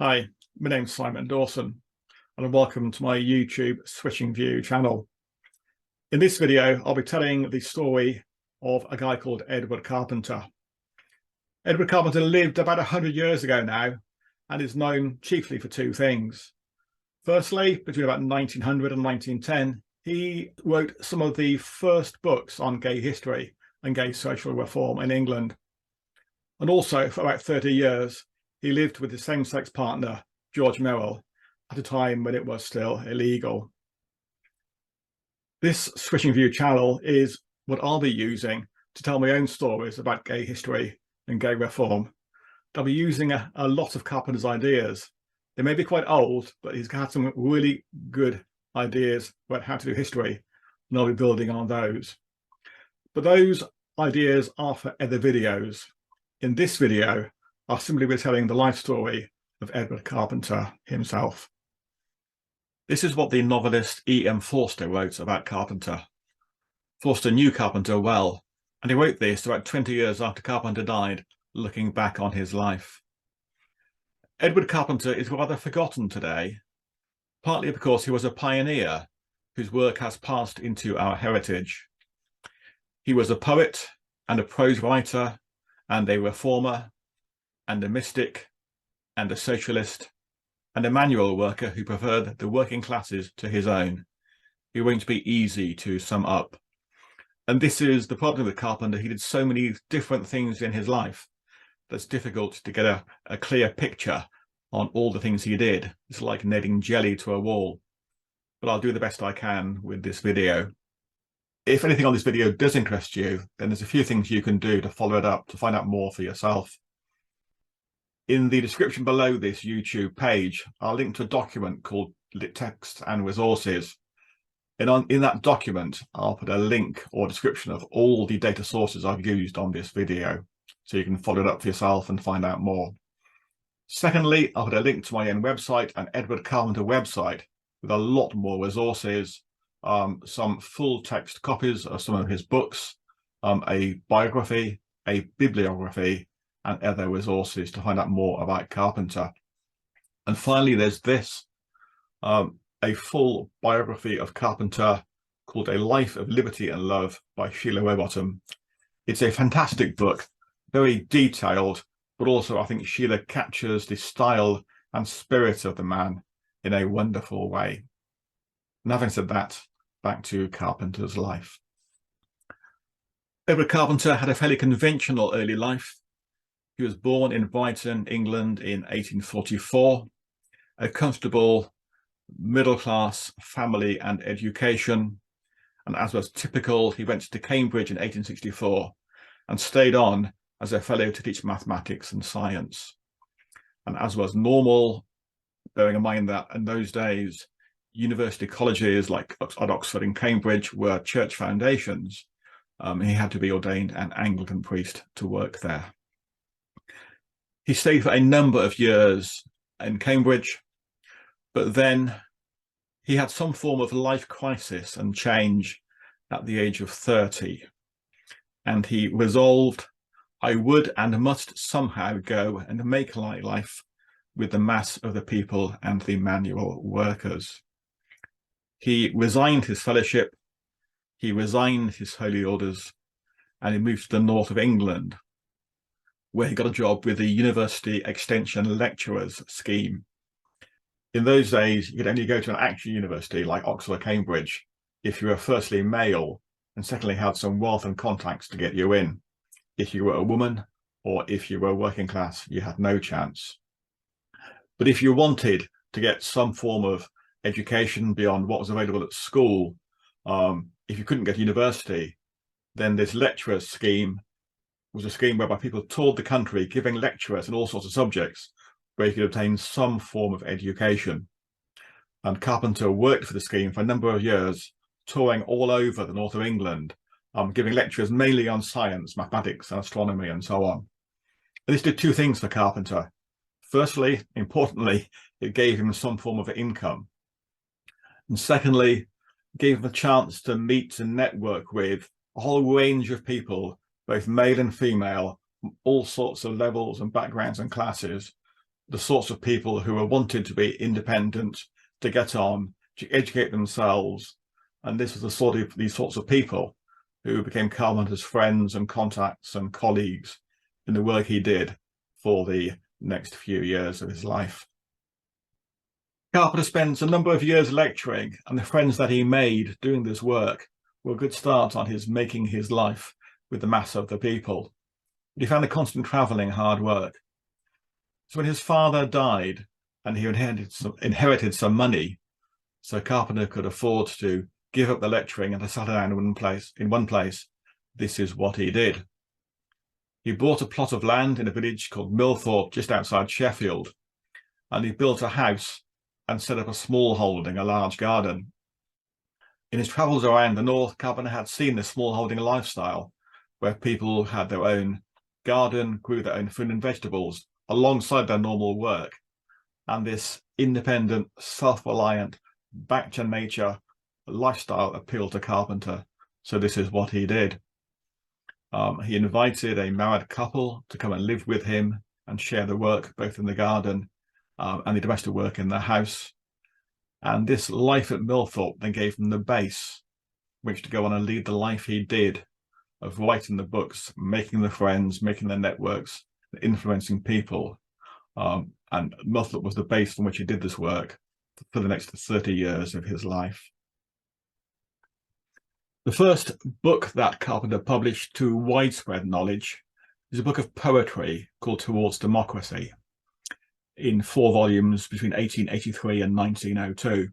Hi, my name's Simon Dawson, and welcome to my YouTube Switching View channel. In this video, I'll be telling the story of a guy called Edward Carpenter. Edward Carpenter lived about 100 years ago now, and is known chiefly for two things. Firstly, between about 1900 and 1910, he wrote some of the first books on gay history and gay social reform in England. And also, for about 30 years, he lived with his same-sex partner, George Merrill, at a time when it was still illegal. This Switching View channel is what I'll be using to tell my own stories about gay history and gay reform. I'll be using a lot of Carpenter's ideas. They may be quite old, but he's had some really good ideas about how to do history, and I'll be building on those. But those ideas are for other videos. In this video, I'll simply be telling the life story of Edward Carpenter himself. This is what the novelist E.M. Forster wrote about Carpenter. Forster knew Carpenter well, and he wrote this about 20 years after Carpenter died, looking back on his life. Edward Carpenter is rather forgotten today, partly because he was a pioneer whose work has passed into our heritage. He was a poet and a prose writer and a reformer and a mystic and a socialist and a manual worker who preferred the working classes to his own. He won't be easy to sum up. And this is the problem with Carpenter. He did so many different things in his life that's difficult to get a clear picture on all the things he did. It's like nailing jelly to a wall. But I'll do the best I can with this video. If anything on this video does interest you, then there's a few things you can do to follow it up to find out more for yourself. In the description below this YouTube page, I'll link to a document called Text and Resources. And in that document, I'll put a link or description of all the data sources I've used on this video, so you can follow it up for yourself and find out more. Secondly, I'll put a link to my own website, an Edward Carpenter website, with a lot more resources, some full text copies of some of his books, a biography, a bibliography, and other resources to find out more about Carpenter. And finally, there's this, a full biography of Carpenter called A Life of Liberty and Love by Sheila Rowbottom. It's a fantastic book, very detailed, but also I think Sheila captures the style and spirit of the man in a wonderful way. And having said that, back to Carpenter's life. Edward Carpenter had a fairly conventional early life. He was born in Brighton, England in 1844, a comfortable middle-class family and education. And as was typical, he went to Cambridge in 1864 and stayed on as a fellow to teach mathematics and science. And as was normal, bearing in mind that in those days, university colleges like at Oxford and Cambridge were church foundations, he had to be ordained an Anglican priest to work there. He stayed for a number of years in Cambridge, but then he had some form of life crisis and change at the age of 30. And he resolved, I would and must somehow go and make life with the mass of the people and the manual workers. He resigned his fellowship, he resigned his holy orders, and he moved to the north of England, where he got a job with the University Extension Lecturers Scheme. In those days, you could only go to an actual university like Oxford or Cambridge if you were firstly male and secondly had some wealth and contacts to get you in. If you were a woman or if you were working class, you had no chance. But if you wanted to get some form of education beyond what was available at school, if you couldn't get to university, then this lecturers scheme was a scheme whereby people toured the country giving lectures on all sorts of subjects where you could obtain some form of education. And Carpenter worked for the scheme for a number of years, touring all over the north of England, giving lectures mainly on science, mathematics, and astronomy, and so on. And this did two things for Carpenter. Firstly, importantly, it gave him some form of income. And secondly, it gave him a chance to meet and network with a whole range of people, both male and female, from all sorts of levels and backgrounds and classes, the sorts of people who were wanted to be independent, to get on, to educate themselves. And this was these sorts of people who became Carpenter's friends and contacts and colleagues in the work he did for the next few years of his life. Carpenter spends a number of years lecturing, and the friends that he made doing this work were a good start on his making his life with the mass of the people. But he found the constant travelling hard work. So when his father died and he inherited some money, so Carpenter could afford to give up the lecturing and to settle down in one place, this is what he did. He bought a plot of land in a village called Millthorpe, just outside Sheffield, and he built a house and set up a small holding, a large garden. In his travels around the north, Carpenter had seen the small holding lifestyle, where people had their own garden, grew their own food and vegetables alongside their normal work. And this independent, self-reliant, back to nature lifestyle appealed to Carpenter. So this is what he did. He invited a married couple to come and live with him and share the work, both in the garden and the domestic work in the house. And this life at Millthorpe then gave him the base which to go on and lead the life he did of writing the books, making the friends, making the networks, influencing people. And Millthorpe was the base from which he did this work for the next 30 years of his life. The first book that Carpenter published to widespread knowledge is a book of poetry called Towards Democracy, in 4 volumes between 1883 and 1902.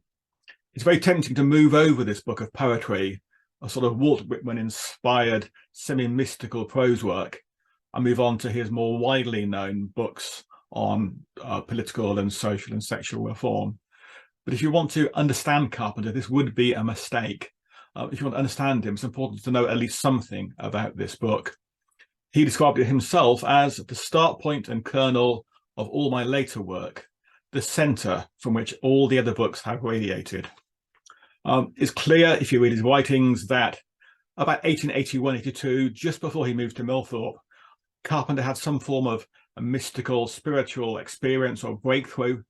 It's very tempting to move over this book of poetry, a sort of Walt Whitman-inspired semi-mystical prose work, and move on to his more widely known books on political and social and sexual reform. But if you want to understand Carpenter, this would be a mistake. If you want to understand him, it's important to know at least something about this book. He described it himself as the start point and kernel of all my later work, the centre from which all the other books have radiated. It's clear if you read his writings that about 1881-82, just before he moved to Millthorpe, Carpenter had some form of a mystical, spiritual experience or breakthrough,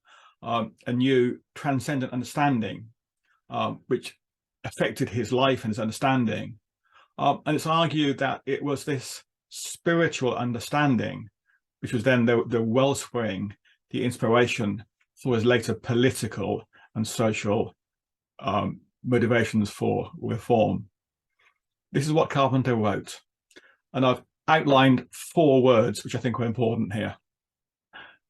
a new transcendent understanding, which affected his life and his understanding. And it's argued that it was this spiritual understanding which was then the wellspring, the inspiration for his later political and social motivations for reform. This is what Carpenter wrote, and I've outlined 4 words which I think are important here.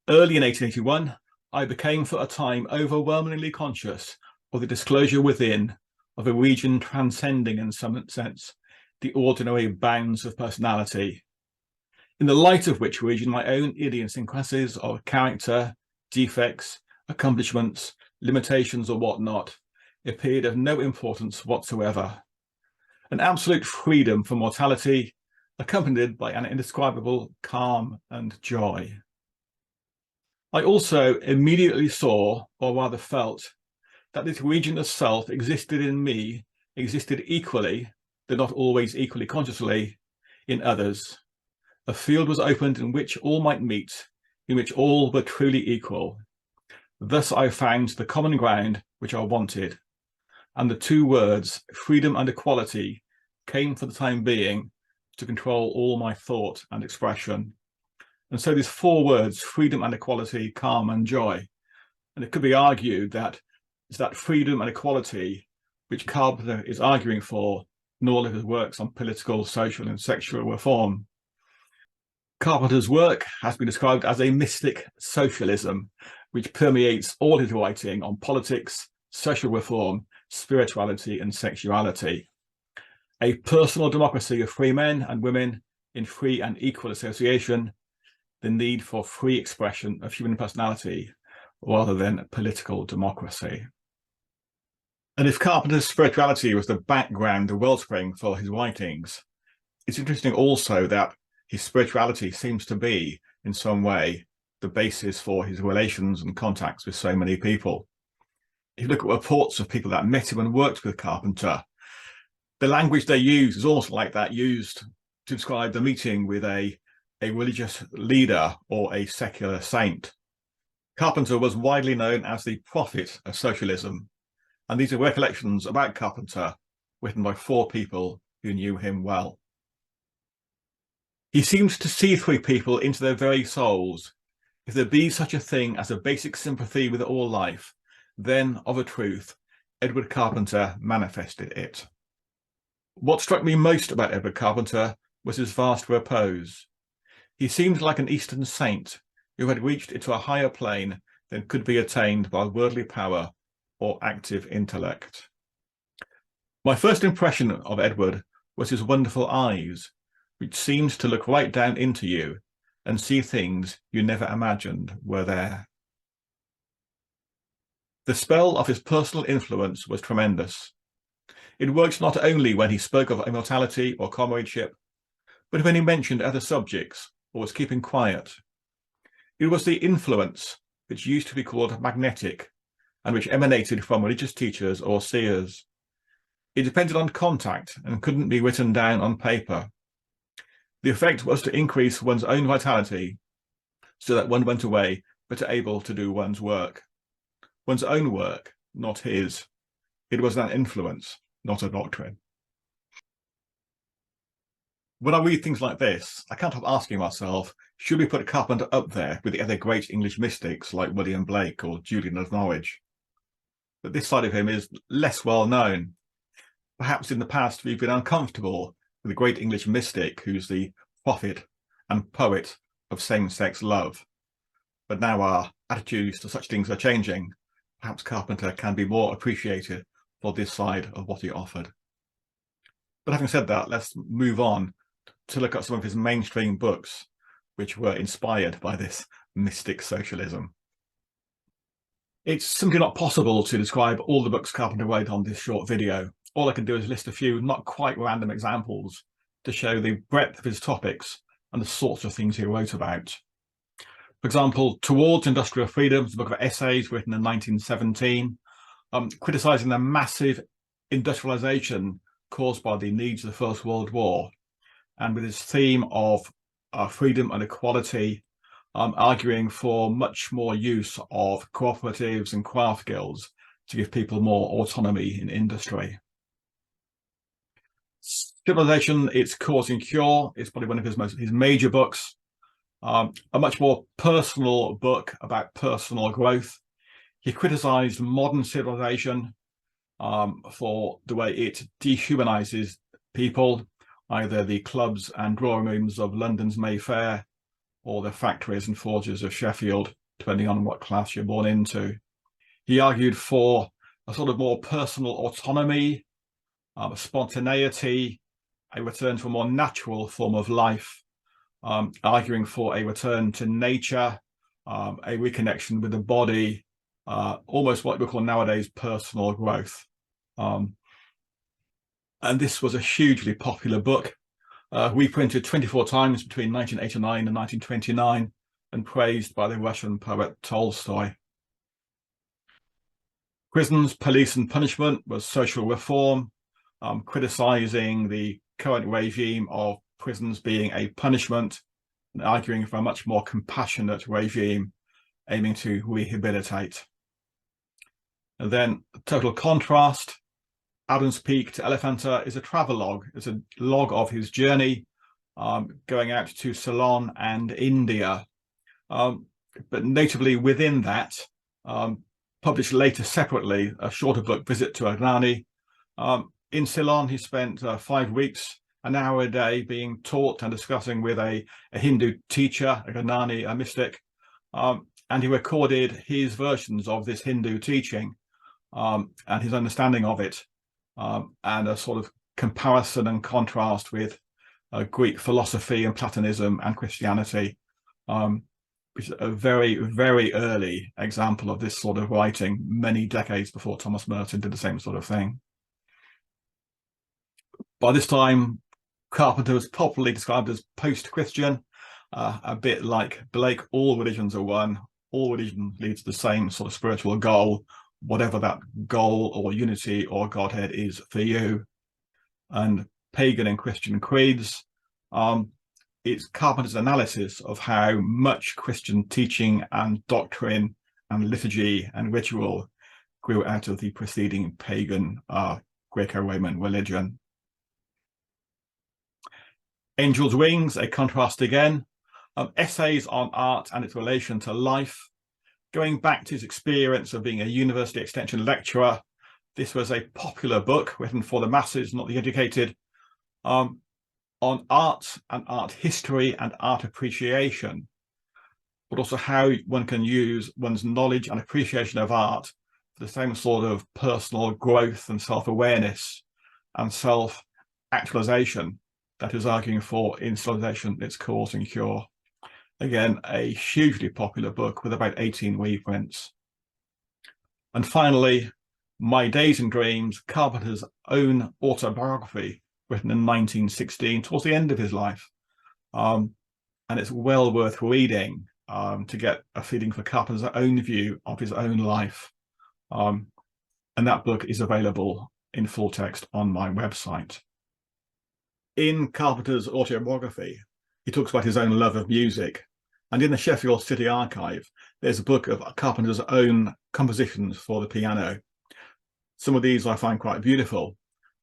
Early in 1881, I became for a time overwhelmingly conscious of the disclosure within of a region transcending in some sense the ordinary bounds of personality, in the light of which region my own idiosyncrasies of character, defects, accomplishments, limitations or whatnot appeared of no importance whatsoever. An absolute freedom from mortality accompanied by an indescribable calm and joy. I also immediately saw, or rather felt, that this region of self existed in me, existed equally, though not always equally consciously, in others. A field was opened in which all might meet, in which all were truly equal. Thus I found the common ground which I wanted, and the 2 words, freedom and equality, came for the time being to control all my thought and expression. And so these 4 words, freedom and equality, calm and joy, and it could be argued that it's that freedom and equality which Carpenter is arguing for in all of his works on political, social and sexual reform. Carpenter's work has been described as a mystic socialism, which permeates all his writing on politics, social reform, spirituality and sexuality. A personal democracy of free men and women in free and equal association, the need for free expression of human personality rather than political democracy. And if Carpenter's spirituality was the background, the wellspring for his writings, it's interesting also that his spirituality seems to be, in some way, the basis for his relations and contacts with so many people. If you look at reports of people that met him and worked with Carpenter, the language they use is almost like that used to describe the meeting with a religious leader or a secular saint. Carpenter was widely known as the prophet of socialism, and these are recollections about Carpenter written by 4 people who knew him well. He seemed to see through people into their very souls. If there be such a thing as a basic sympathy with all life, then of a truth, Edward Carpenter manifested it. What struck me most about Edward Carpenter was his vast repose. He seemed like an Eastern saint who had reached into a higher plane than could be attained by worldly power or active intellect. My first impression of Edward was his wonderful eyes, which seemed to look right down into you and see things you never imagined were there. The spell of his personal influence was tremendous. It worked not only when he spoke of immortality or comradeship, but when he mentioned other subjects or was keeping quiet. It was the influence which used to be called magnetic and which emanated from religious teachers or seers. It depended on contact and couldn't be written down on paper. The effect was to increase one's own vitality so that one went away better able to do one's work. One's own work, not his. It was an influence, not a doctrine. When I read things like this, I can't help asking myself, should we put Carpenter up there with the other great English mystics like William Blake or Julian of Norwich? But this side of him is less well known. Perhaps in the past we've been uncomfortable with the great English mystic who's the prophet and poet of same-sex love. But now our attitudes to such things are changing. Perhaps Carpenter can be more appreciated for this side of what he offered. But having said that, let's move on to look at some of his mainstream books, which were inspired by this mystic socialism. It's simply not possible to describe all the books Carpenter wrote on this short video. All I can do is list a few not quite random examples to show the breadth of his topics and the sorts of things he wrote about. For example, Towards Industrial Freedom is a book of essays written in 1917, criticising the massive industrialisation caused by the needs of the First World War, and with his theme of freedom and equality, arguing for much more use of cooperatives and craft guilds to give people more autonomy in industry. Civilization, Its Cause and Cure is probably one of his major books, a much more personal book about personal growth. He criticised modern civilization for the way it dehumanizes people, either the clubs and drawing rooms of London's Mayfair or the factories and forges of Sheffield, depending on what class you're born into. He argued for a sort of more personal autonomy, spontaneity, a return to a more natural form of life, arguing for a return to nature, a reconnection with the body, almost what we call nowadays personal growth. And this was a hugely popular book, reprinted 24 times between 1989 and 1929, and praised by the Russian poet Tolstoy. Prisons, Police and Punishment was social reform, criticising the current regime of prisons being a punishment and arguing for a much more compassionate regime aiming to rehabilitate. And then Total Contrast, Adam's Peak to Elephanta is a travelogue. It's a log of his journey going out to Ceylon and India. But notably within that, published later separately, a shorter book, Visit to Agnani. In Ceylon, he spent 5 weeks, an hour a day, being taught and discussing with a Hindu teacher, a Agnani, a mystic, and he recorded his versions of this Hindu teaching and his understanding of it, and a sort of comparison and contrast with Greek philosophy and Platonism and Christianity, which is a very, very early example of this sort of writing, many decades before Thomas Merton did the same sort of thing. By this time, Carpenter was popularly described as post-Christian, a bit like Blake. All religions are one. All religion leads to the same sort of spiritual goal, whatever that goal or unity or Godhead is for you. And pagan and Christian creeds, it's Carpenter's analysis of how much Christian teaching and doctrine and liturgy and ritual grew out of the preceding pagan Greco-Roman religion. Angel's Wings, a contrast again, essays on art and its relation to life. Going back to his experience of being a university extension lecturer, this was a popular book written for the masses, not the educated, on art and art history and art appreciation, but also how one can use one's knowledge and appreciation of art for the same sort of personal growth and self-awareness and self-actualization that is arguing for installation, its cause and cure. Again, a hugely popular book with about 18 reprints. And finally, My Days and Dreams, Carpenter's own autobiography, written in 1916, towards the end of his life. And it's well worth reading to get a feeling for Carpenter's own view of his own life. And that book is available in full text on my website. In Carpenter's autobiography, he talks about his own love of music. And in the Sheffield City Archive, there's a book of Carpenter's own compositions for the piano. Some of these I find quite beautiful.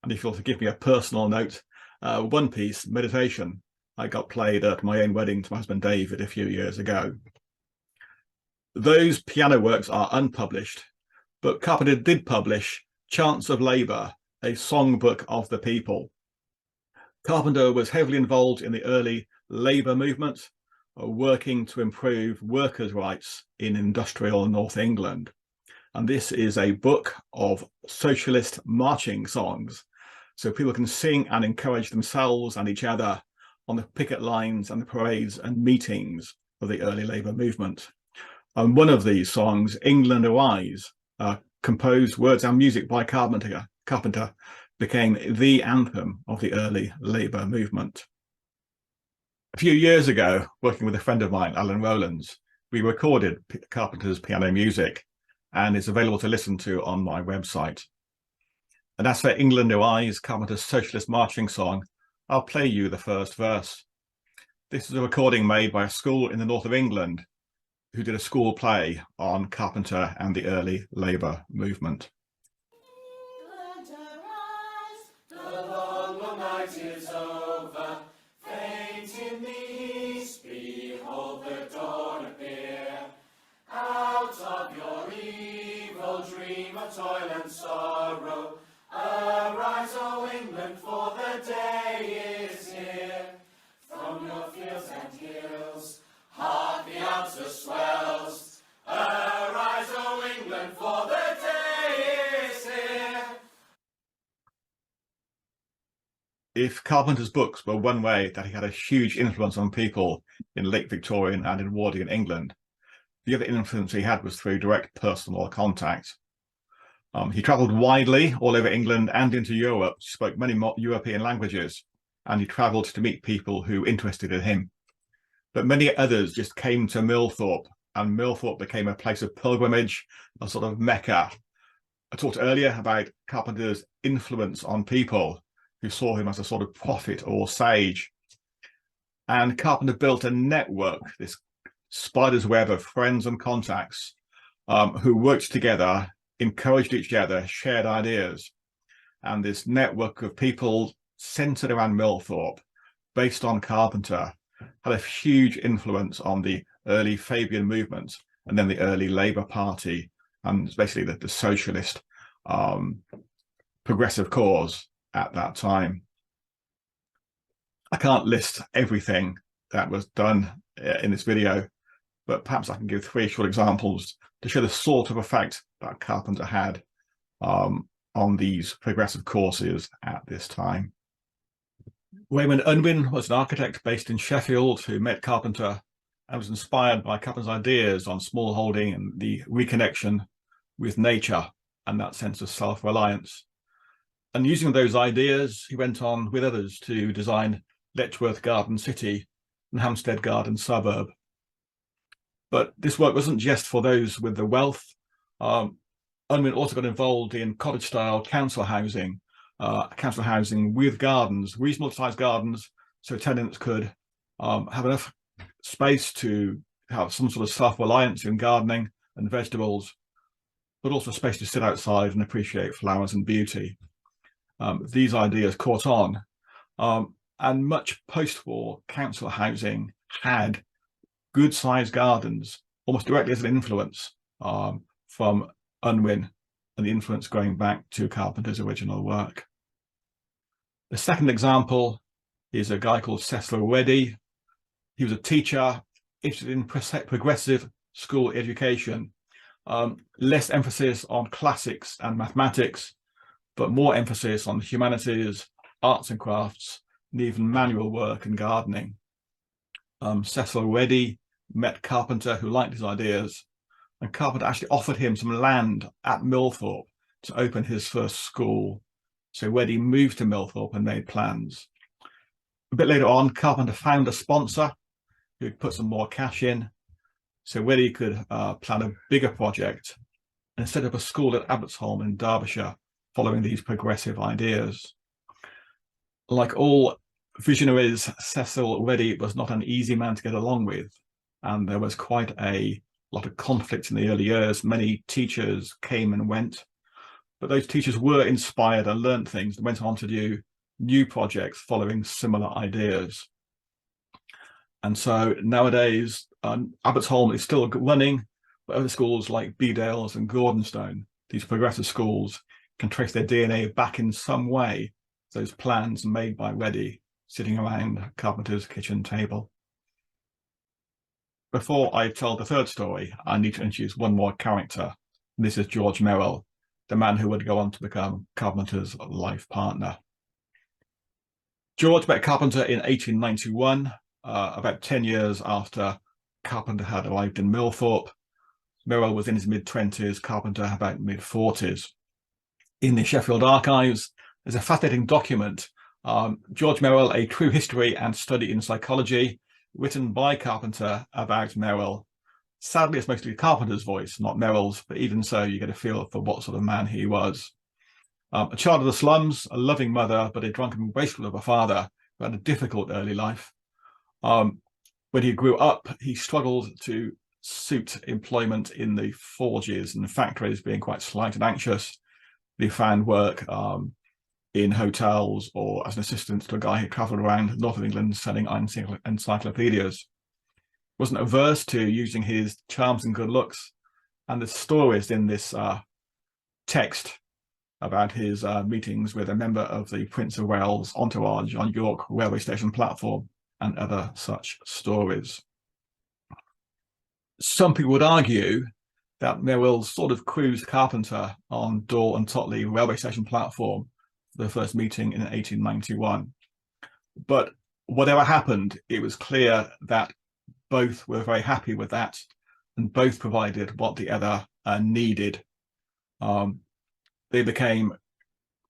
And if you'll forgive me a personal note, one piece, Meditation, I got played at my own wedding to my husband David a few years ago. Those piano works are unpublished, but Carpenter did publish Chants of Labour, a songbook of the people. Carpenter was heavily involved in the early labour movement, working to improve workers' rights in industrial North England. And this is a book of socialist marching songs, so people can sing and encourage themselves and each other on the picket lines and the parades and meetings of the early labour movement. And one of these songs, England Arise, composed words and music by Carpenter, became the anthem of the early labour movement. A few years ago, working with a friend of mine, Alan Rowlands, we recorded Carpenter's piano music, and it's available to listen to on my website. And as for England Arise, Carpenter's socialist marching song, I'll play you the first verse. This is a recording made by a school in the north of England who did a school play on Carpenter and the early labour movement. Is over, faint in the east, behold the dawn appear. Out of your evil dream of toil and sorrow, arise, O England, for the day is here. From your fields and hills, hark the answer swells. Arise, O England, for the day is here. If Carpenter's books were one way that he had a huge influence on people in late Victorian and Edwardian England, the other influence he had was through direct personal contact. He travelled widely all over England and into Europe, spoke many more European languages, and he travelled to meet people who interested in him. But many others just came to Millthorpe, and Millthorpe became a place of pilgrimage, a sort of Mecca. I talked earlier about Carpenter's influence on people who saw him as a sort of prophet or sage. And Carpenter built a network, this spider's web of friends and contacts who worked together, encouraged each other, shared ideas. And this network of people centered around Millthorpe, based on Carpenter, had a huge influence on the early Fabian movement and then the early Labour Party and basically the socialist progressive cause at that time. I can't list everything that was done in this video, but perhaps I can give 3 short examples to show the sort of effect that Carpenter had on these progressive causes at this time. Raymond Unwin was an architect based in Sheffield who met Carpenter and was inspired by Carpenter's ideas on smallholding and the reconnection with nature and that sense of self-reliance. And using those ideas, he went on with others to design Letchworth Garden City and Hampstead Garden Suburb. But this work wasn't just for those with the wealth. Unwin also got involved in cottage-style council housing with gardens, reasonable sized gardens, so tenants could have enough space to have some sort of self-reliance in gardening, and vegetables, but also space to sit outside and appreciate flowers and beauty. These ideas caught on, and much post-war council housing had good-sized gardens, almost directly as an influence from Unwin, and the influence going back to Carpenter's original work. The second example is a guy called Cecil Reddy. He was a teacher interested in progressive school education, less emphasis on classics and mathematics, but more emphasis on humanities, arts and crafts, and even manual work and gardening. Cecil Reddy met Carpenter, who liked his ideas, and Carpenter actually offered him some land at Millthorpe to open his first school. So Reddy moved to Millthorpe and made plans. A bit later on, Carpenter found a sponsor who would put some more cash in, so Reddy could plan a bigger project and set up a school at Abbotsholme in Derbyshire, following these progressive ideas. Like all visionaries, Cecil Reddy was not an easy man to get along with, and there was quite a lot of conflict in the early years. Many teachers came and went, but those teachers were inspired and learned things and went on to do new projects following similar ideas. And so nowadays, Abbotsholme is still running, but other schools like Bedales and Gordonstone, these progressive schools, can trace their DNA back in some way, those plans made by Reddy sitting around Carpenter's kitchen table. Before I tell the third story, I need to introduce one more character. This is George Merrill, the man who would go on to become Carpenter's life partner. George met Carpenter in 1891, about 10 years after Carpenter had arrived in Millthorpe. Merrill was in his mid-20s, Carpenter about mid-40s. In the Sheffield archives, there's a fascinating document, George Merrill, A True History and Study in Psychology, written by Carpenter about Merrill. Sadly, it's mostly Carpenter's voice, not Merrill's, but even so, you get a feel for what sort of man he was. A child of the slums, a loving mother, but a drunken, wasteful of a father who had a difficult early life. When he grew up, he struggled to suit employment in the forges and factories, being quite slight and anxious. He found work in hotels or as an assistant to a guy who travelled around north of England selling encyclopedias. Wasn't averse to using his charms and good looks, and the stories in this text about his meetings with a member of the Prince of Wales entourage on York railway station platform and other such stories. Some people would argue that Merrill sort of cruised Carpenter on Dore and Totley railway station platform for the first meeting in 1891. But whatever happened, it was clear that both were very happy with that, and both provided what the other needed. They became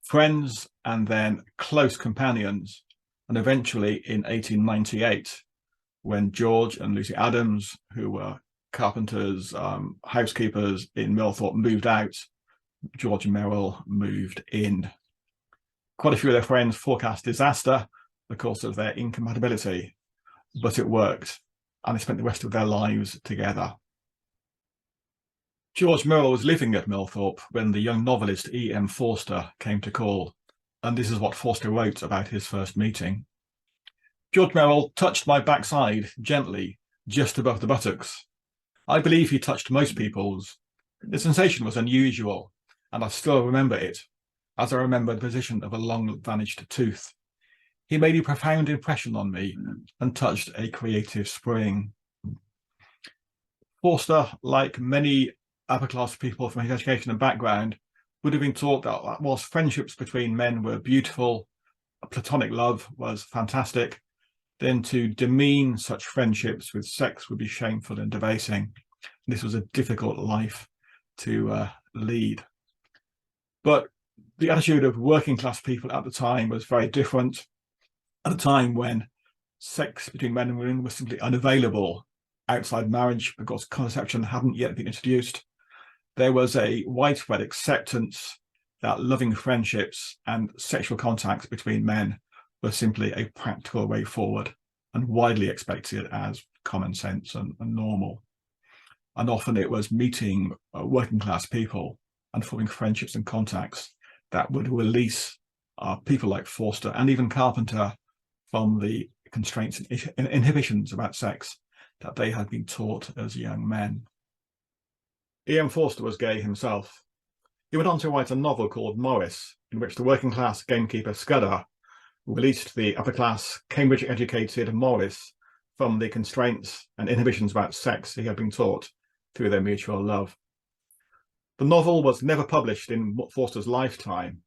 friends and then close companions, and eventually in 1898, when George and Lucy Adams, who were Carpenter's housekeepers in Millthorpe, moved out, George and Merrill moved in. Quite a few of their friends forecast disaster because of their incompatibility, but it worked, and they spent the rest of their lives together. George Merrill was living at Millthorpe when the young novelist E.M. Forster came to call, and this is what Forster wrote about his first meeting. George Merrill touched my backside gently, just above the buttocks. I believe he touched most people's. The sensation was unusual, and I still remember it, as I remember the position of a long-vanished tooth. He made a profound impression on me and touched a creative spring. Forster, like many upper-class people from his education and background, would have been taught that whilst friendships between men were beautiful, platonic love was fantastic, then to demean such friendships with sex would be shameful and debasing. This was a difficult life to lead. But the attitude of working class people at the time was very different. At a time when sex between men and women was simply unavailable outside marriage because contraception hadn't yet been introduced, there was a widespread acceptance that loving friendships and sexual contacts between men were simply a practical way forward and widely accepted as common sense and normal. And often it was meeting working class people and forming friendships and contacts that would release people like Forster and even Carpenter from the constraints and inhibitions about sex that they had been taught as young men. E.M. Forster was gay himself. He went on to write a novel called Maurice, in which the working class gamekeeper Scudder released the upper class, Cambridge educated Maurice from the constraints and inhibitions about sex he had been taught through their mutual love. The novel was never published in Forster's lifetime,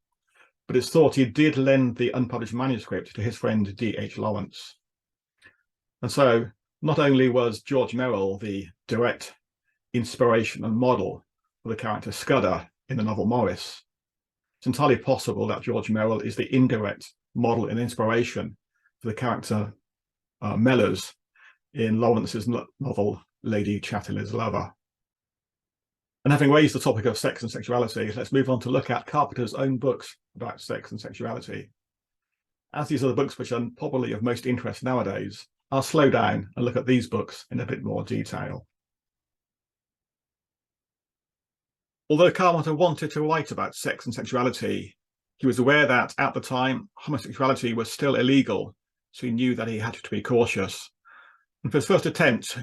but it's thought he did lend the unpublished manuscript to his friend D.H. Lawrence. And so not only was George Merrill the direct inspiration and model for the character Scudder in the novel Maurice, it's entirely possible that George Merrill is the indirect model and inspiration for the character Mellors in Lawrence's novel Lady Chatterley's Lover. And having raised the topic of sex and sexuality, let's move on to look at Carpenter's own books about sex and sexuality. As these are the books which are probably of most interest nowadays, I'll slow down and look at these books in a bit more detail. Although Carpenter wanted to write about sex and sexuality, he was aware that at the time homosexuality was still illegal, so he knew that he had to be cautious. And for his first attempt,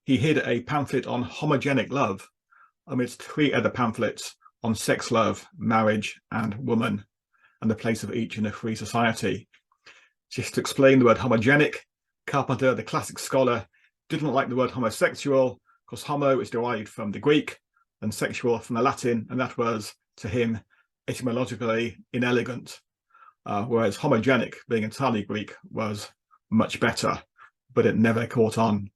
he hid a pamphlet on homogenic love amidst 3 other pamphlets on sex, love, marriage, and woman, and the place of each in a free society. Just to explain the word homogenic, Carpenter, the classic scholar, didn't like the word homosexual because homo is derived from the Greek and sexual from the Latin, and that was, to him, etymologically inelegant, whereas homogenic, being entirely Greek, was much better, but it never caught on.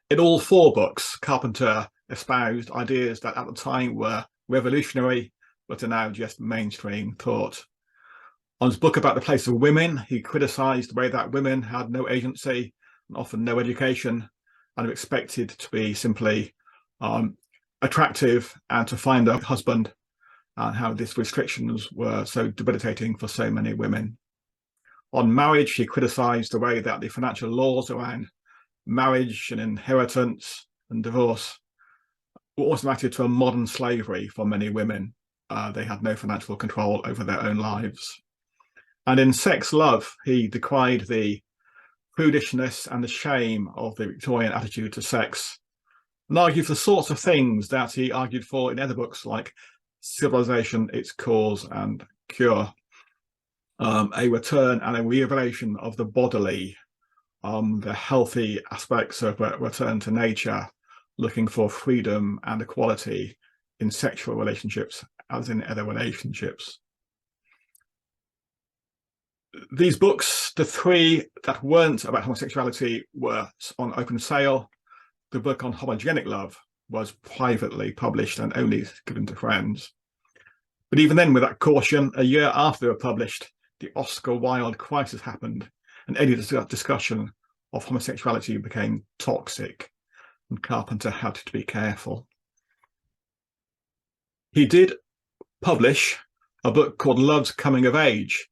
In all 4 books, Carpenter espoused ideas that at the time were revolutionary, but are now just mainstream thought. On his book about the place of women, he criticised the way that women had no agency and often no education and were expected to be simply attractive and to find a husband, and how these restrictions were so debilitating for so many women. On marriage, he criticised the way that the financial laws around marriage and inheritance and divorce were automated to a modern slavery for many women. They had no financial control over their own lives. And in Sex, Love, he decried the prudishness and the shame of the Victorian attitude to sex, and argued for the sorts of things that he argued for in other books like Civilization, Its Cause and Cure, a return and a revelation of the bodily, the healthy aspects of a return to nature, looking for freedom and equality in sexual relationships as in other relationships. These books, the 3 that weren't about homosexuality, were on open sale. The book on homogenic love was privately published and only given to friends. But even then, with that caution, a year after they were published, the Oscar Wilde crisis happened, and any discussion of homosexuality became toxic, and Carpenter had to be careful. He did publish a book called Love's Coming of Age,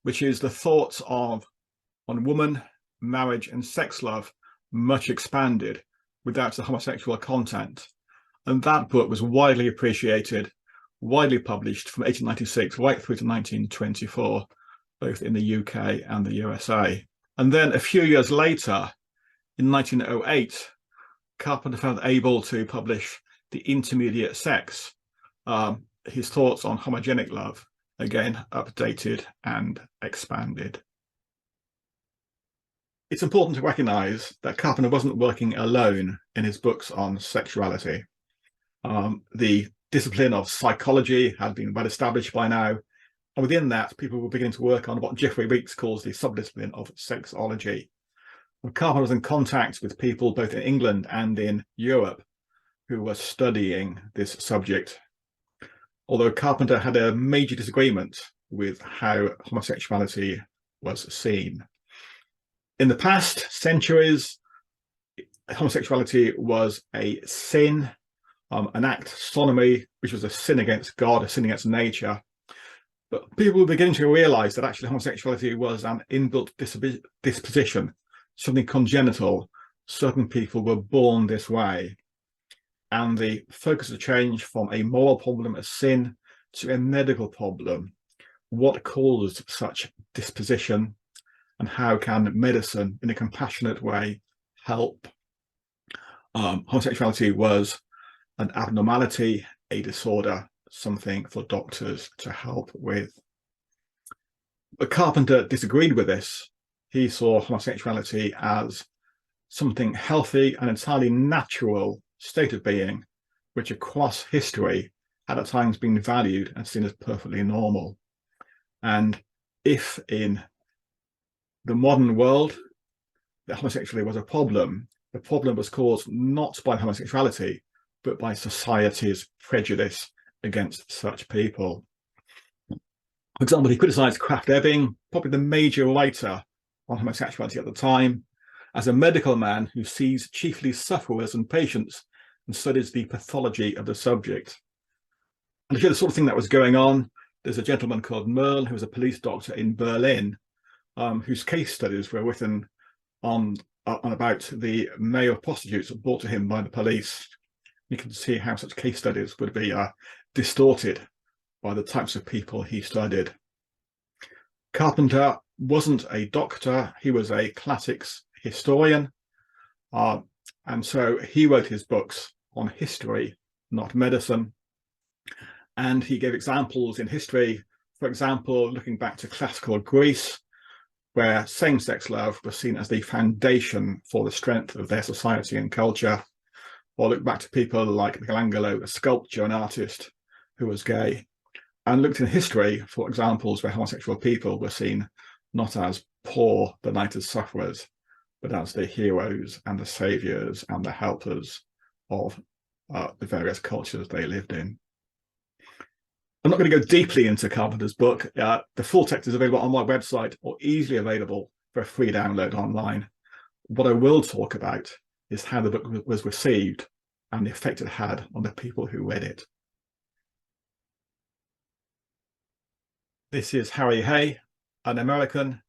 which is the thoughts on woman, marriage, and sex love, much expanded without the homosexual content. And that book was widely appreciated, widely published from 1896 right through to 1924, both in the UK and the USA. And then a few years later, in 1908, Carpenter found able to publish The Intermediate Sex, his thoughts on homogenic love, again updated and expanded. It's important to recognise that Carpenter wasn't working alone in his books on sexuality. The discipline of psychology had been well established by now, and within that, people were beginning to work on what Jeffrey Weeks calls the subdiscipline of sexology. And Carpenter was in contact with people both in England and in Europe who were studying this subject, although Carpenter had a major disagreement with how homosexuality was seen. In the past centuries, homosexuality was a sin, an act, sodomy, which was a sin against God, a sin against nature. But people were beginning to realise that actually homosexuality was an inbuilt disposition, something congenital. Certain people were born this way. and the focus has changed from a moral problem of sin to a medical problem. What caused such disposition, and how can medicine, in a compassionate way, help? Homosexuality was an abnormality, a disorder, something for doctors to help with. But Carpenter disagreed with this. He saw homosexuality as something healthy and entirely natural state of being, which across history had at times been valued and seen as perfectly normal. And if in the modern world that homosexuality was a problem, the problem was caused not by homosexuality, but by society's prejudice against such people. For example, he criticised Krafft Ebing, probably the major writer on homosexuality at the time, as a medical man who sees chiefly sufferers and patients and studies the pathology of the subject. And to show the sort of thing that was going on, there's a gentleman called Merrill, who was a police doctor in Berlin, whose case studies were written on about the male prostitutes brought to him by the police. You can see how such case studies would be distorted by the types of people he studied. Carpenter wasn't a doctor, he was a classics historian, and so he wrote his books on history, not medicine. And he gave examples in history, for example, looking back to classical Greece, where same-sex love was seen as the foundation for the strength of their society and culture, or look back to people like Michelangelo, a sculptor and artist who was gay, and looked in history for examples where homosexual people were seen not as poor benighted sufferers, but as the heroes and the saviors and the helpers of the various cultures they lived in. I'm not going to go deeply into Carpenter's book. The full text is available on my website or easily available for a free download online. What I will talk about is how the book was received and the effect it had on the people who read it. This is Harry Hay, an American,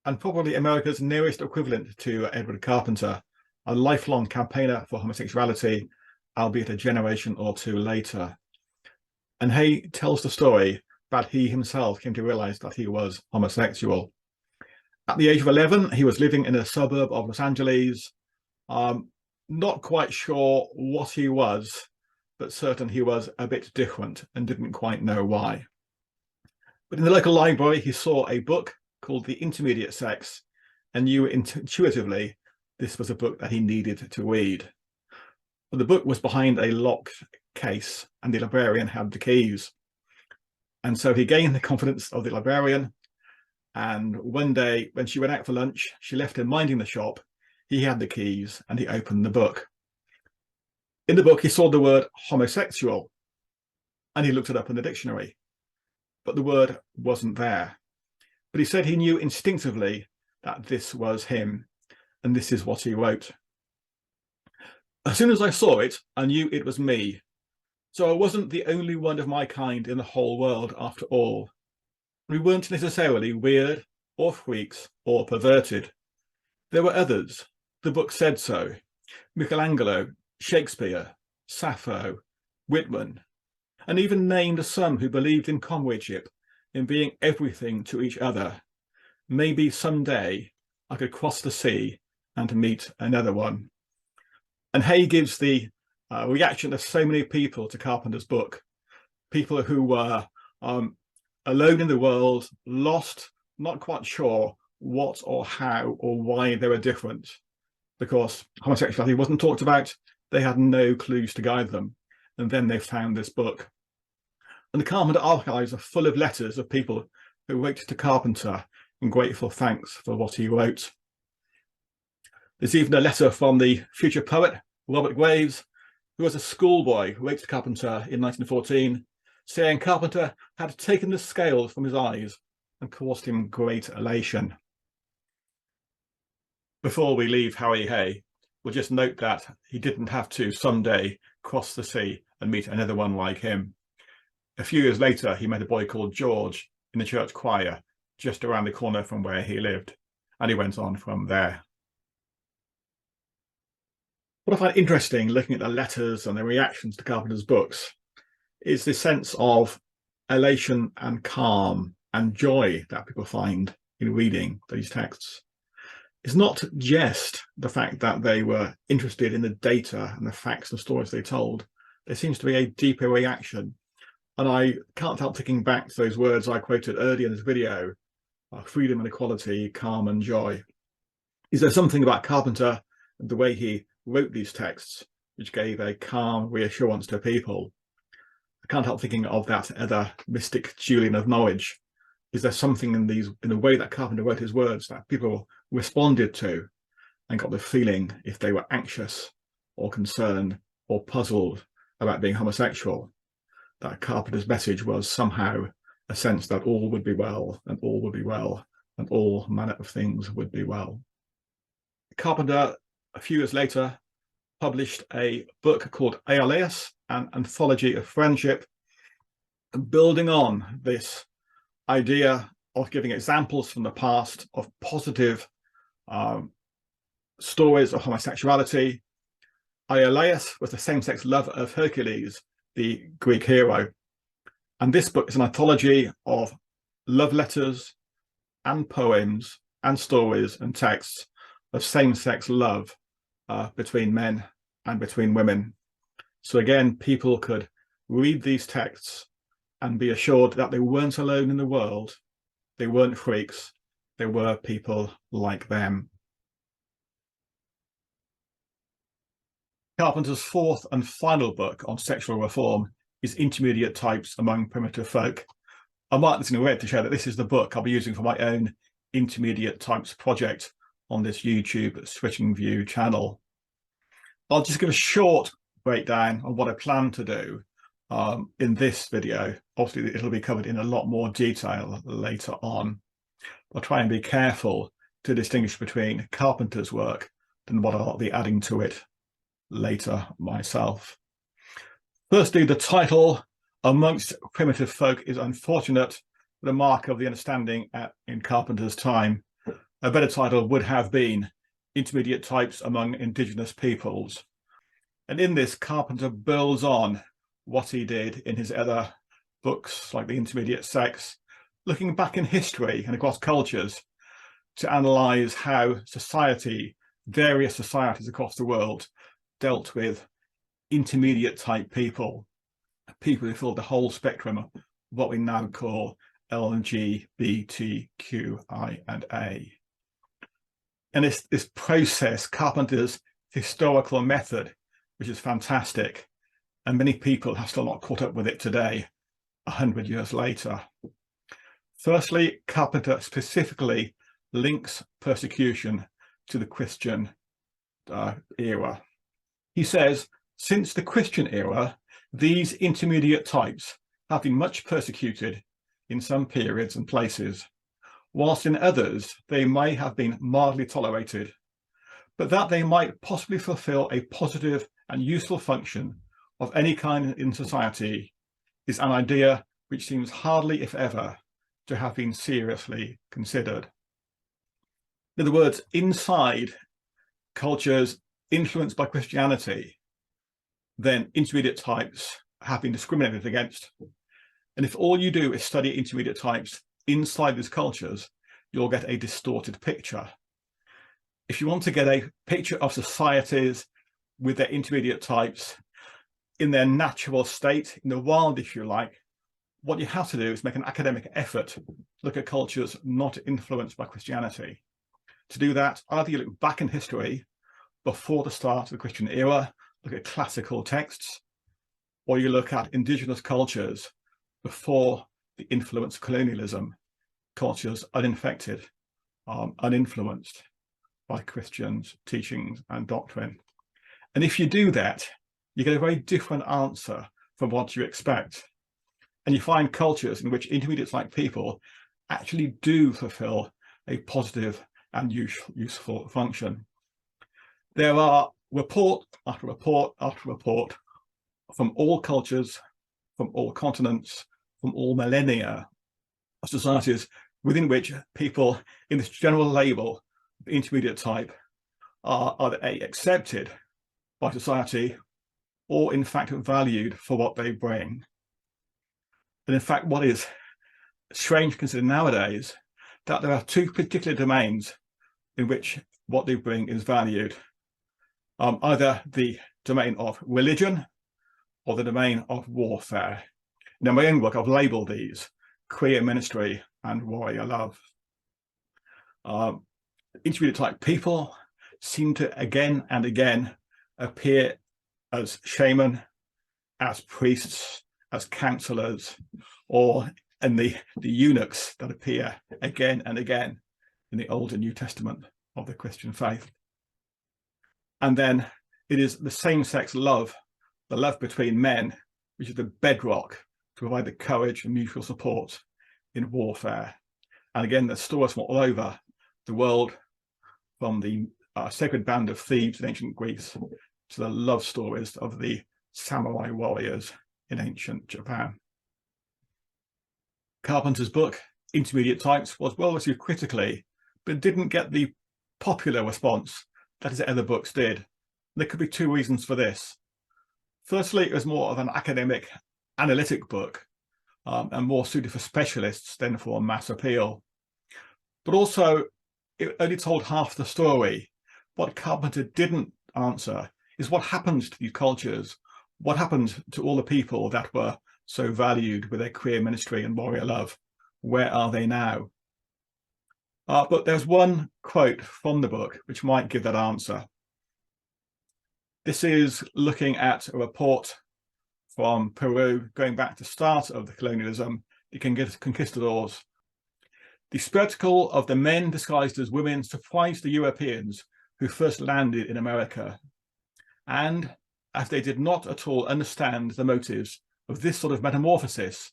and probably America's nearest equivalent to Edward Carpenter, a lifelong campaigner for homosexuality, albeit a generation or two later. And Hay tells the story that he himself came to realize that he was homosexual. At the age of 11, he was living in a suburb of Los Angeles, not quite sure what he was, but certain he was a bit different and didn't quite know why. But in the local library, he saw a book called The Intermediate Sex and knew intuitively this was a book that he needed to read. But the book was behind a locked case and the librarian had the keys. And so he gained the confidence of the librarian. And one day when she went out for lunch, she left him minding the shop. He had the keys and he opened the book. In the book, he saw the word homosexual and he looked it up in the dictionary, but the word wasn't there. But he said he knew instinctively that this was him, and this is what he wrote. As soon as I saw it, I knew it was me. So I wasn't the only one of my kind in the whole world after all. We weren't necessarily weird or freaks or perverted. There were others. The book said so. Michelangelo, Shakespeare, Sappho, Whitman, and even named some who believed in comradeship, in being everything to each other. Maybe someday I could cross the sea and meet another one. And Hay gives the reaction of so many people to Carpenter's book, people who were alone in the world, lost, not quite sure what or how or why they were different, because homosexuality wasn't talked about. They had no clues to guide them. And then they found this book. And the Carpenter archives are full of letters of people who wrote to Carpenter in grateful thanks for what he wrote. There's even a letter from the future poet, Robert Graves, who was a schoolboy who wrote to Carpenter in 1914, saying Carpenter had taken the scales from his eyes and caused him great elation. Before we leave Harry Hay, we'll just note that he didn't have to someday cross the sea and meet another one like him. A few years later, he met a boy called George in the church choir just around the corner from where he lived, and he went on from there. What I find interesting looking at the letters and the reactions to Carpenter's books is this sense of elation and calm and joy that people find in reading these texts. It's not just the fact that they were interested in the data and the facts and stories they told. There seems to be a deeper reaction. And I can't help thinking back to those words I quoted earlier in this video, freedom and equality, calm and joy. Is there something about Carpenter and the way he wrote these texts which gave a calm reassurance to people? I can't help thinking of that other mystic Julian of Norwich. Is there something in the way that Carpenter wrote his words that people responded to and got the feeling if they were anxious or concerned or puzzled about being homosexual, that Carpenter's message was somehow a sense that all would be well and all would be well and all manner of things would be well. Carpenter, a few years later, published a book called Aeolus, an anthology of friendship, building on this idea of giving examples from the past of positive stories of homosexuality. Aeolus was the same-sex lover of Hercules, the Greek hero. And this book is an anthology of love letters and poems and stories and texts of same-sex love between men and between women. So again, people could read these texts and be assured that they weren't alone in the world. They weren't freaks. There were people like them. Carpenter's fourth and final book on sexual reform is Intermediate Types Among Primitive Folk. I marked this in red to show that this is the book I'll be using for my own Intermediate Types project on this YouTube Switching View channel. I'll just give a short breakdown on what I plan to do in this video. Obviously, it'll be covered in a lot more detail later on. I'll try and be careful to distinguish between Carpenter's work and what I'll be adding to it later myself. Firstly, the title, Amongst Primitive Folk, is unfortunate, the mark of the understanding in Carpenter's time. A better title would have been Intermediate Types Among Indigenous Peoples. And in this, Carpenter builds on what he did in his other books, like The Intermediate Sex, looking back in history and across cultures to analyse how society, various societies across the world, dealt with intermediate type people, people who filled the whole spectrum of what we now call LGBTQIA. And this process, Carpenter's historical method, which is fantastic, and many people have still not caught up with it today, 100 years later. Firstly, Carpenter specifically links persecution to the Christian era. He says, since the Christian era, these intermediate types have been much persecuted in some periods and places, whilst in others they may have been mildly tolerated, but that they might possibly fulfill a positive and useful function of any kind in society is an idea which seems hardly, if ever, to have been seriously considered. In other words, inside cultures influenced by Christianity, then intermediate types have been discriminated against. And if all you do is study intermediate types inside these cultures, you'll get a distorted picture. If you want to get a picture of societies with their intermediate types in their natural state, in the wild, if you like, what you have to do is make an academic effort to look at cultures not influenced by Christianity. To do that, either you look back in history before the start of the Christian era, look at classical texts, or you look at indigenous cultures before the influence of colonialism, cultures uninfected, uninfluenced by Christians' teachings and doctrine. And if you do that, you get a very different answer from what you expect. And you find cultures in which intermediate-like people actually do fulfill a positive and useful function. There are report after report after report from all cultures, from all continents, from all millennia of societies within which people in this general label of intermediate type are either A, accepted, by society, or in fact valued for what they bring. And in fact, what is strange considered nowadays, that there are two particular domains in which what they bring is valued. Either the domain of religion or the domain of warfare. Now, in my own work, I've labelled these queer ministry and warrior love. Intermediate type people seem to again and again appear as shaman, as priests, as counselors, or in the eunuchs that appear again and again in the Old and New Testament of the Christian faith. And then it is the same-sex love, the love between men, which is the bedrock to provide the courage and mutual support in warfare. And again, there's stories from all over the world, from the sacred band of thieves in ancient Greece to the love stories of the samurai warriors in ancient Japan. Carpenter's book, Intermediate Types, was well received critically, but didn't get the popular response that his other books did. There could be two reasons for this. Firstly, it was more of an academic, analytic book, and more suited for specialists than for mass appeal. But also, it only told half the story. What Carpenter didn't answer is what happened to these cultures, what happened to all the people that were so valued with their queer ministry and warrior love. Where are they now? But there's one quote from the book which might give that answer. This is looking at a report from Peru going back to the start of the colonialism, the conquistadors. The spectacle of the men disguised as women surprised the Europeans who first landed in America. And as they did not at all understand the motives of this sort of metamorphosis,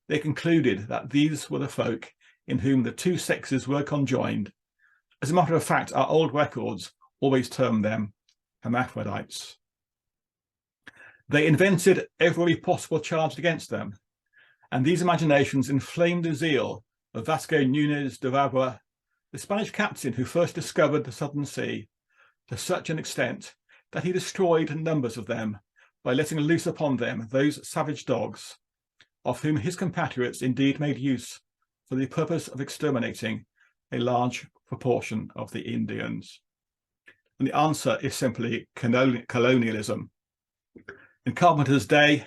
they concluded that these were the folk in whom the two sexes were conjoined. As a matter of fact, our old records always termed them hermaphrodites. They invented every possible charge against them, and these imaginations inflamed the zeal of Vasco Núñez de Vabra, the Spanish captain who first discovered the Southern Sea, to such an extent that he destroyed numbers of them by letting loose upon them those savage dogs, of whom his compatriots indeed made use for the purpose of exterminating a large proportion of the Indians. And the answer is simply colonialism. In Carpenter's day,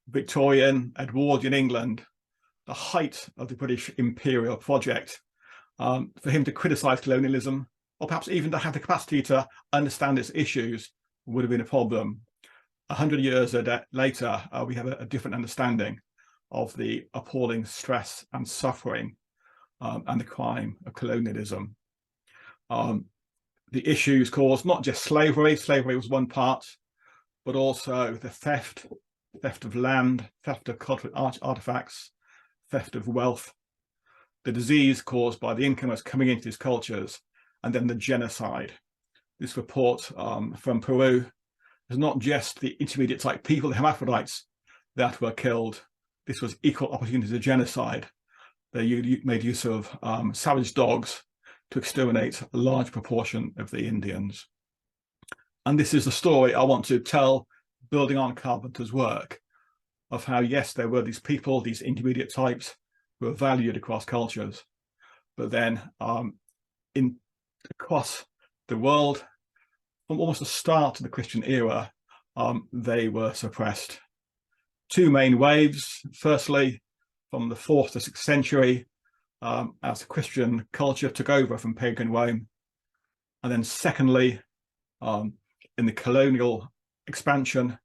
Victorian, Edwardian England, the height of the British imperial project, for him to criticize colonialism, or perhaps even to have the capacity to understand its issues, would have been a problem. 100 years later, we have a different understanding of the appalling stress and suffering and the crime of colonialism. The issues caused not just slavery was one part, but also the theft of land, theft of cultural artifacts, theft of wealth, the disease caused by the incomers coming into these cultures, and then the genocide. This report from Peru is not just the intermediate type people, the hermaphrodites, that were killed. This was equal opportunity to genocide. They made use of savage dogs to exterminate a large proportion of the Indians. And this is the story I want to tell, building on Carpenter's work, of how, yes, there were these people, these intermediate types, who were valued across cultures, but then across the world, from almost the start of the Christian era, they were suppressed. Two main waves. Firstly, from the 4th to 6th century, as Christian culture took over from pagan Rome. And then secondly, in the colonial expansion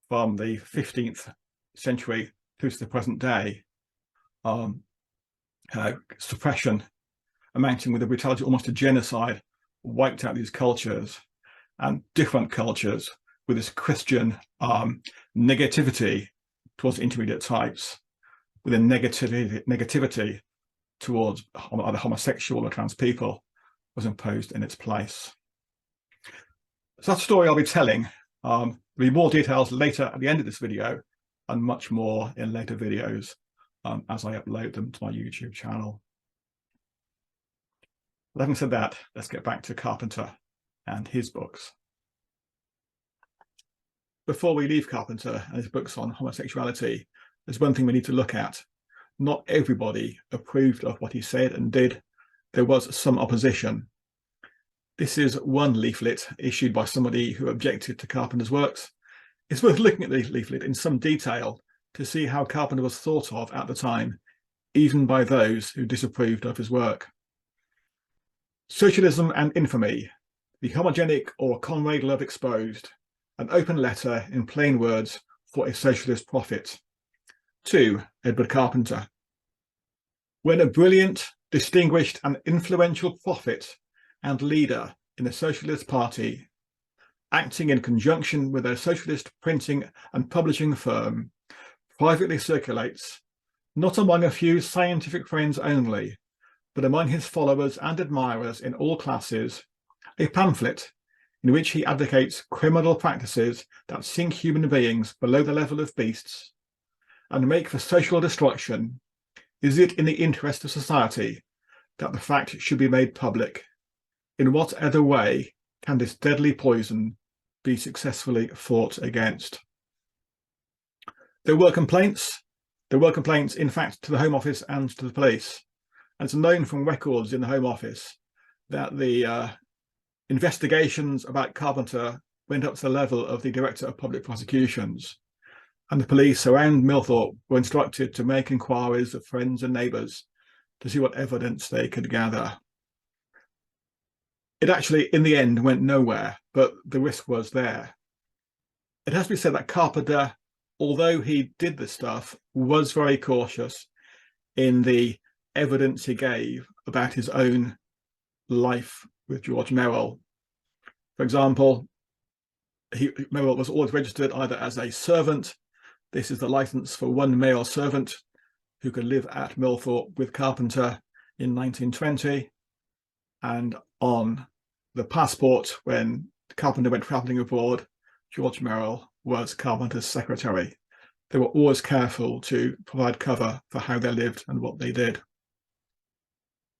from the 15th century through to the present day, suppression amounting with a brutality almost to genocide wiped out these cultures, and different cultures with this Christian negativity towards intermediate types, with a negativity towards either homosexual or trans people was imposed in its place. So that's the story I'll be telling. There'll be more details later at the end of this video, and much more in later videos as I upload them to my YouTube channel. But having said that, let's get back to Carpenter and his books. before we leave Carpenter and his books on homosexuality, there's one thing we need to look at. Not everybody approved of what he said and did. There was some opposition. This is one leaflet issued by somebody who objected to Carpenter's works. It's worth looking at the leaflet in some detail to see how Carpenter was thought of at the time, even by those who disapproved of his work. Socialism and Infamy, the homogenic or comrade love exposed, an open letter in plain words for a socialist prophet. 2. Edward Carpenter. When a brilliant, distinguished and influential prophet and leader in the Socialist Party, acting in conjunction with a socialist printing and publishing firm, privately circulates, not among a few scientific friends only, but among his followers and admirers in all classes, a pamphlet in which he advocates criminal practices that sink human beings below the level of beasts and make for social destruction, is it in the interest of society that the fact should be made public? In what other way can this deadly poison be successfully fought against? There were complaints, in fact, to the Home Office and to the police. And it's known from records in the Home Office that the investigations about Carpenter went up to the level of the Director of Public Prosecutions. And the police around Millthorpe were instructed to make inquiries of friends and neighbours to see what evidence they could gather. It actually, in the end, went nowhere, but the risk was there. It has to be said that Carpenter, although he did this stuff, was very cautious in the evidence he gave about his own life with George Merrill. For example, Merrill was always registered either as a servant. This is the license for one male servant who could live at Millthorpe with Carpenter in 1920. And on the passport, when Carpenter went travelling abroad, George Merrill was Carpenter's secretary. They were always careful to provide cover for how they lived and what they did.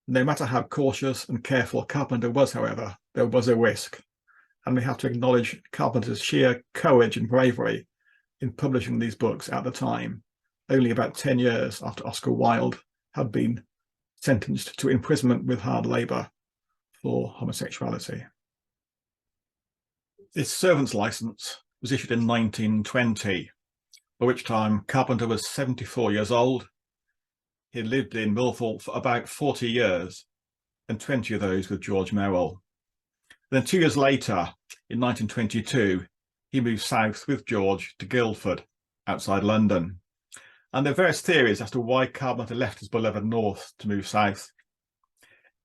No matter how cautious and careful Carpenter was, however, there was a risk. And we have to acknowledge Carpenter's sheer courage and bravery in publishing these books at the time, only about 10 years after Oscar Wilde had been sentenced to imprisonment with hard labour for homosexuality. His servant's licence was issued in 1920, by which time Carpenter was 74 years old. He had lived in Millthorpe for about 40 years, and 20 of those with George Merrill. Then 2 years later, in 1922, he moved south with George to Guildford, outside London. And there are various theories as to why Carpenter left his beloved north to move south.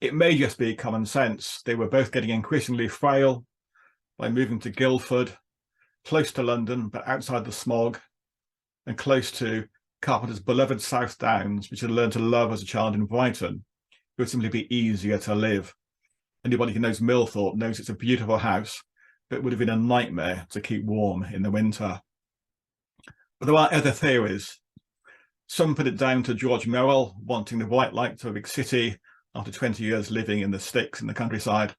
It may just be common sense. They were both getting increasingly frail by moving to Guildford, close to London, but outside the smog, and close to Carpenter's beloved South Downs, which he had learned to love as a child in Brighton. It would simply be easier to live. Anybody who knows Millthorpe knows it's a beautiful house, but it would have been a nightmare to keep warm in the winter. But there are other theories. Some put it down to George Merrill wanting the bright lights of a big city after 20 years living in the sticks in the countryside.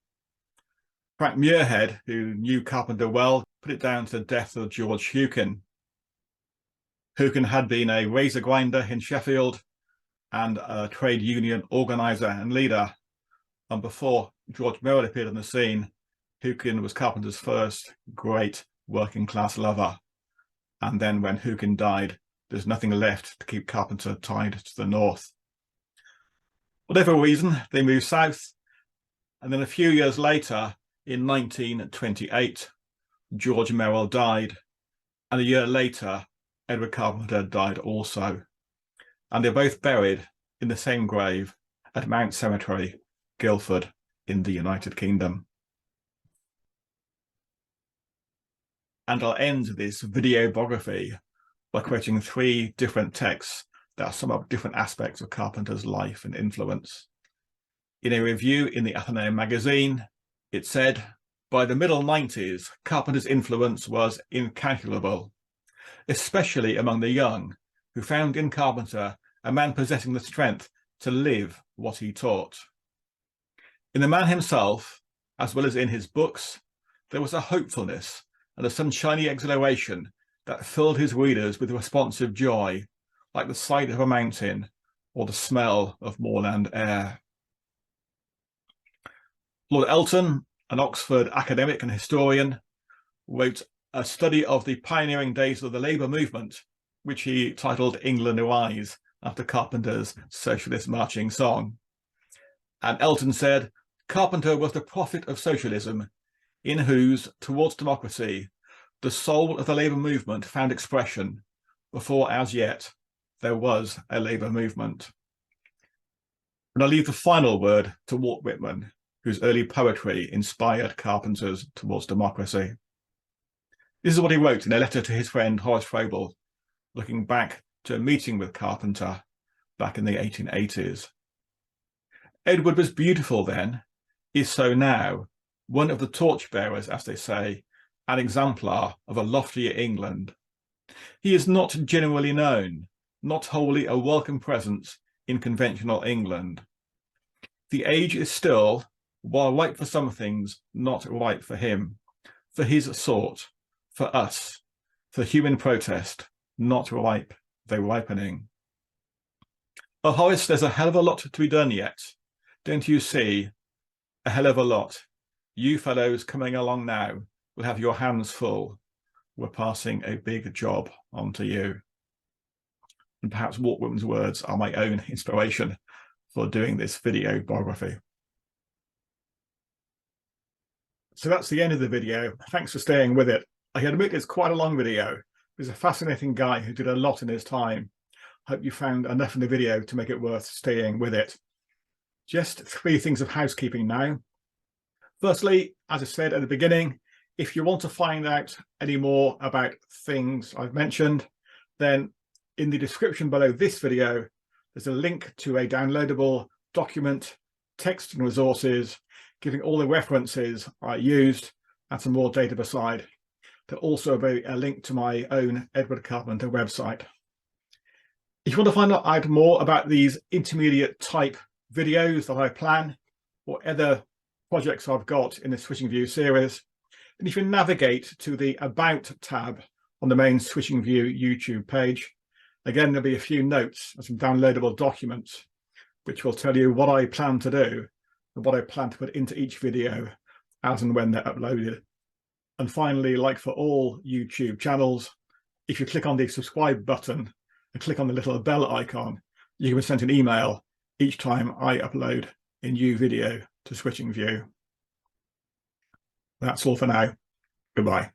Frank Muirhead, who knew Carpenter well, put it down to the death of George Heuchen. Heuchen had been a razor grinder in Sheffield and a trade union organiser and leader. And before George Merrill appeared on the scene, Heuchen was Carpenter's first great working class lover. And then when Heuchen died, there's nothing left to keep Carpenter tied to the north. Whatever reason, they moved south. And then a few years later, in 1928, George Merrill died. And a year later, Edward Carpenter died also. And they're both buried in the same grave at Mount Cemetery, Guildford, in the United Kingdom. And I'll end this video biography by quoting 3 different texts that sum up different aspects of Carpenter's life and influence. In a review in the Athenaeum magazine, it said, "By the middle 90s, Carpenter's influence was incalculable, especially among the young, who found in Carpenter a man possessing the strength to live what he taught. In the man himself, as well as in his books, there was a hopefulness and a sunshiny exhilaration that filled his readers with responsive joy, like the sight of a mountain or the smell of moorland air. Lord Elton, an Oxford academic and historian, wrote a study of the pioneering days of the labour movement, which he titled England Arise, after Carpenter's socialist marching song. And Elton said, Carpenter was the prophet of socialism, in whose, towards democracy, the soul of the labour movement found expression, before as yet there was a labour movement. And I leave the final word to Walt Whitman, whose early poetry inspired Carpenter's Towards Democracy. This is what he wrote in a letter to his friend Horace Froebel, looking back to a meeting with Carpenter back in the 1880s. Edward was beautiful then, is so now, one of the torchbearers, as they say, an exemplar of a loftier England. He is not generally known, not wholly a welcome presence in conventional England. The age is still, while ripe for some things, not ripe for him, for his sort, for us, for human protest, not ripe, though ripening. Oh, Horace, there's a hell of a lot to be done yet. Don't you see? A hell of a lot. You fellows coming along now will have your hands full. We're passing a big job on to you. And perhaps Walt Whitman's words are my own inspiration for doing this video biography. So that's the end of the video. Thanks for staying with it. I admit it's quite a long video. He's a fascinating guy who did a lot in his time. Hope you found enough in the video to make it worth staying with it. Just 3 things of housekeeping now. Firstly, as I said at the beginning, if you want to find out any more about things I've mentioned, then in the description below this video, there's a link to a downloadable document, text and resources, giving all the references I used and some more data beside. There'll also be a link to my own Edward Carpenter website. If you want to find out more about these intermediate type videos that I plan or other projects I've got in the Switching View series, then if you navigate to the About tab on the main Switching View YouTube page, again, there'll be a few notes and some downloadable documents, which will tell you what I plan to do and what I plan to put into each video as and when they're uploaded. And finally, like for all YouTube channels, if you click on the subscribe button and click on the little bell icon, you can be sent an email each time I upload a new video to Switching View. That's all for now. Goodbye.